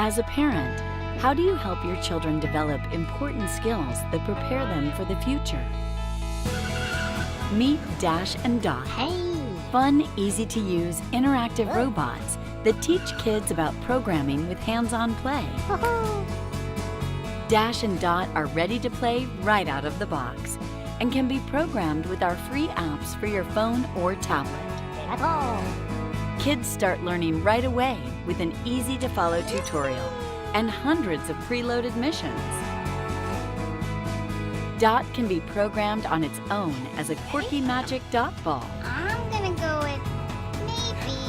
As a parent, how do you help your children develop important skills that prepare them for the future? Meet Dash and Dot. Fun, easy-to-use, interactive robots that teach kids about programming with hands-on play. Dash and Dot are ready to play right out of the box and can be programmed with our free apps for your phone or tablet. Kids start learning right away with an easy-to-follow tutorial and hundreds of preloaded missions. Dot can be programmed on its own as a quirky magic dot ball. I'm gonna go with maybe.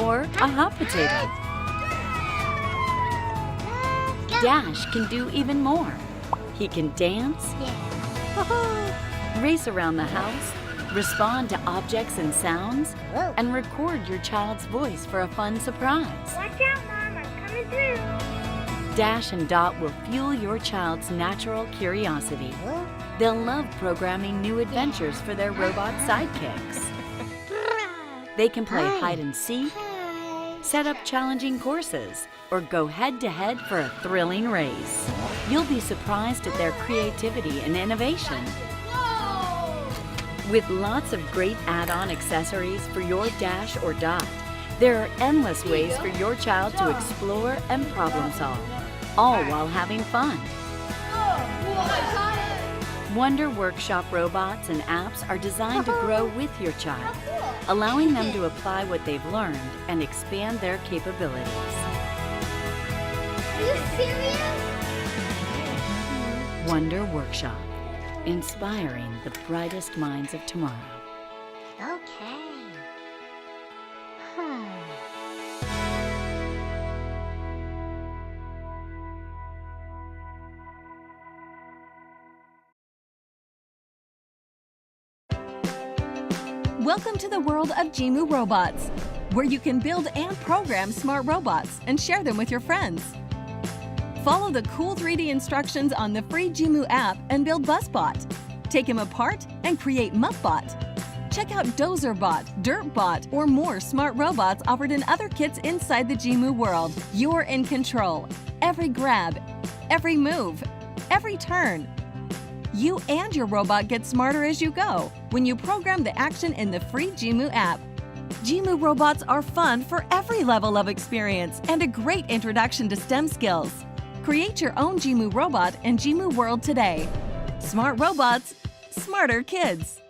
Or a hot potato. Dash can do even more. He can dance, race around the house, respond to objects and sounds, and record your child's voice for a fun surprise. Watch out, Mom, I'm coming through. Dash and Dot will fuel your child's natural curiosity. They'll love programming new adventures for their robot sidekicks. They can play hide and seek, set up challenging courses, or go head-to-head for a thrilling race. You'll be surprised at their creativity and innovation. With lots of great add-on accessories for your Dash or Dot, there are endless ways for your child to explore and problem solve, all while having fun. Wonder Workshop robots and apps are designed to grow with your child, allowing them to apply what they've learned and expand their capabilities. Are you serious? Wonder Workshop, inspiring the brightest minds of tomorrow. Okay. Welcome to the world of Jimu robots, where you can build and program smart robots and share them with your friends. Follow the cool 3D instructions on the free Jimu app and build BusBot. Take him apart and create MuffBot. Check out DozerBot, DirtBot, or more smart robots offered in other kits inside the Jimu world. You're in control. Every grab, every move, every turn. You and your robot get smarter as you go when you program the action in the free Jimu app. Jimu robots are fun for every level of experience and a great introduction to STEM skills. Create your own Jimu robot in Jimu World today. Smart robots, smarter kids.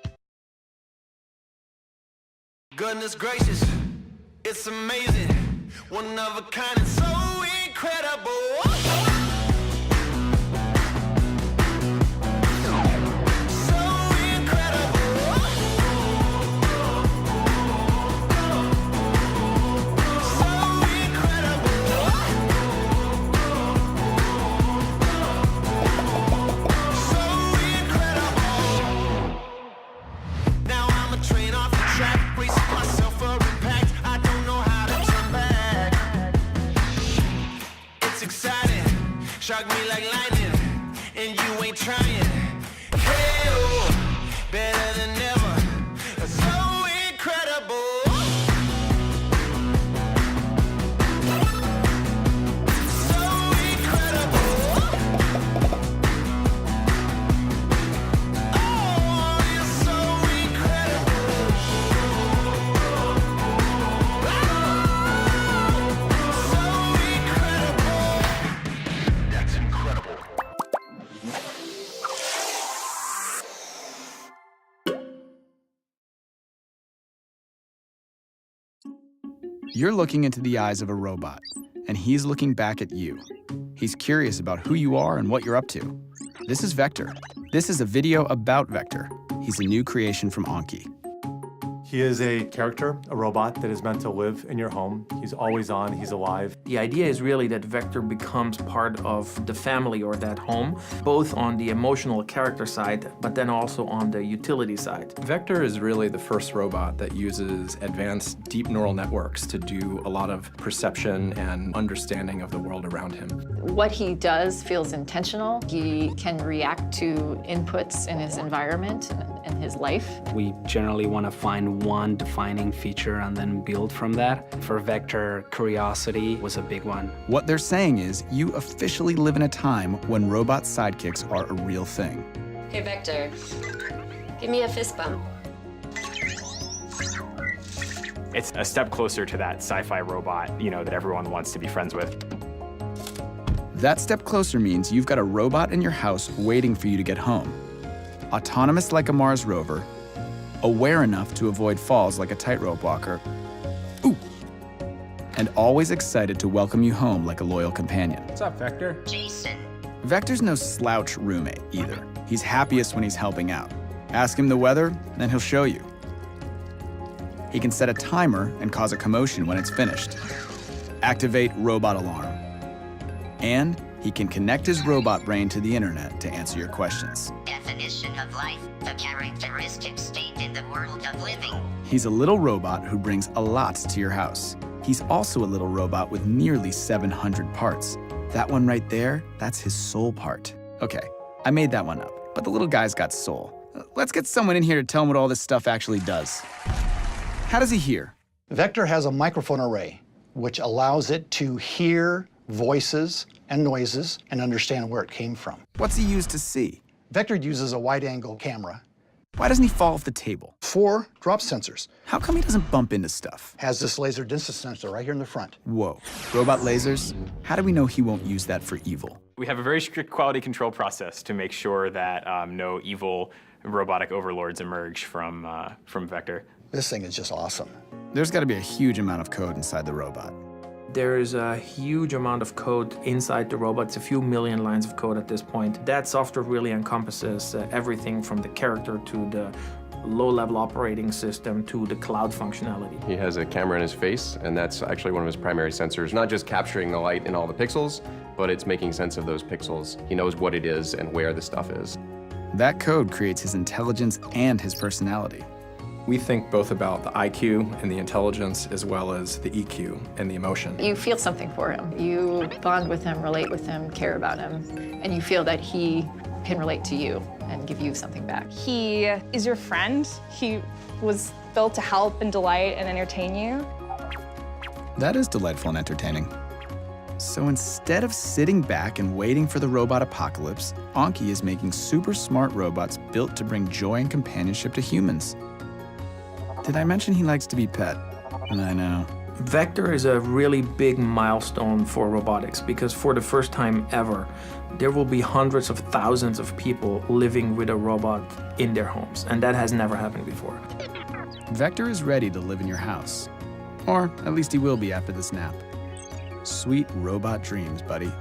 Goodness gracious, it's amazing. One of a kind and so incredible. Shock me like lightning, and you ain't trying. Hell, better than ever. So incredible. So incredible. Oh, you're so incredible. So incredible. That's incredible. You're looking into the eyes of a robot, and he's looking back at you. He's curious about who you are and what you're up to. This is Vector. This is a video about Vector. He's a new creation from Anki. He is a character, a robot that is meant to live in your home. He's always on, he's alive. The idea is really that Vector becomes part of the family or that home, both on the emotional character side, but then also on the utility side. Vector is really the first robot that uses advanced deep neural networks to do a lot of perception and understanding of the world around him. What he does feels intentional. He can react to inputs in his environment and his life. We generally want to find one defining feature and then build from that. For Vector, curiosity was a big one. What they're saying is you officially live in a time when robot sidekicks are a real thing. Hey, Vector, give me a fist bump. It's a step closer to that sci-fi robot, that everyone wants to be friends with. That step closer means you've got a robot in your house waiting for you to get home. Autonomous like a Mars rover, aware enough to avoid falls like a tightrope walker, ooh, and always excited to welcome you home like a loyal companion. What's up, Vector? Jason. Vector's no slouch roommate either. He's happiest when he's helping out. Ask him the weather, and he'll show you. He can set a timer and cause a commotion when it's finished. Activate robot alarm. And he can connect his robot brain to the internet to answer your questions. Definition of life, the characteristic state in the world of living. He's a little robot who brings a lot to your house. He's also a little robot with nearly 700 parts. That one right there, that's his soul part. Okay, I made that one up, but the little guy's got soul. Let's get someone in here to tell him what all this stuff actually does. How does he hear? Vector has a microphone array, which allows it to hear voices and noises and understand where it came from. What's he use to see? Vector uses a wide-angle camera. Why doesn't he fall off the table? 4 drop sensors. How come he doesn't bump into stuff? Has this laser distance sensor right here in the front. Whoa, robot lasers? How do we know he won't use that for evil? We have a very strict quality control process to make sure that no evil robotic overlords emerge from Vector. This thing is just awesome. There's got to be a huge amount of code inside the robot. There's a huge amount of code inside the robot. It's a few million lines of code at this point. That software really encompasses everything from the character to the low-level operating system to the cloud functionality. He has a camera in his face, and that's actually one of his primary sensors. Not just capturing the light in all the pixels, but it's making sense of those pixels. He knows what it is and where the stuff is. That code creates his intelligence and his personality. We think both about the IQ and the intelligence as well as the EQ and the emotion. You feel something for him. You bond with him, relate with him, care about him, and you feel that he can relate to you and give you something back. He is your friend. He was built to help and delight and entertain you. That is delightful and entertaining. So instead of sitting back and waiting for the robot apocalypse, Anki is making super smart robots built to bring joy and companionship to humans. Did I mention he likes to be pet? I know. Vector is a really big milestone for robotics because for the first time ever, there will be hundreds of thousands of people living with a robot in their homes, and that has never happened before. Vector is ready to live in your house. Or at least he will be after this nap. Sweet robot dreams, buddy.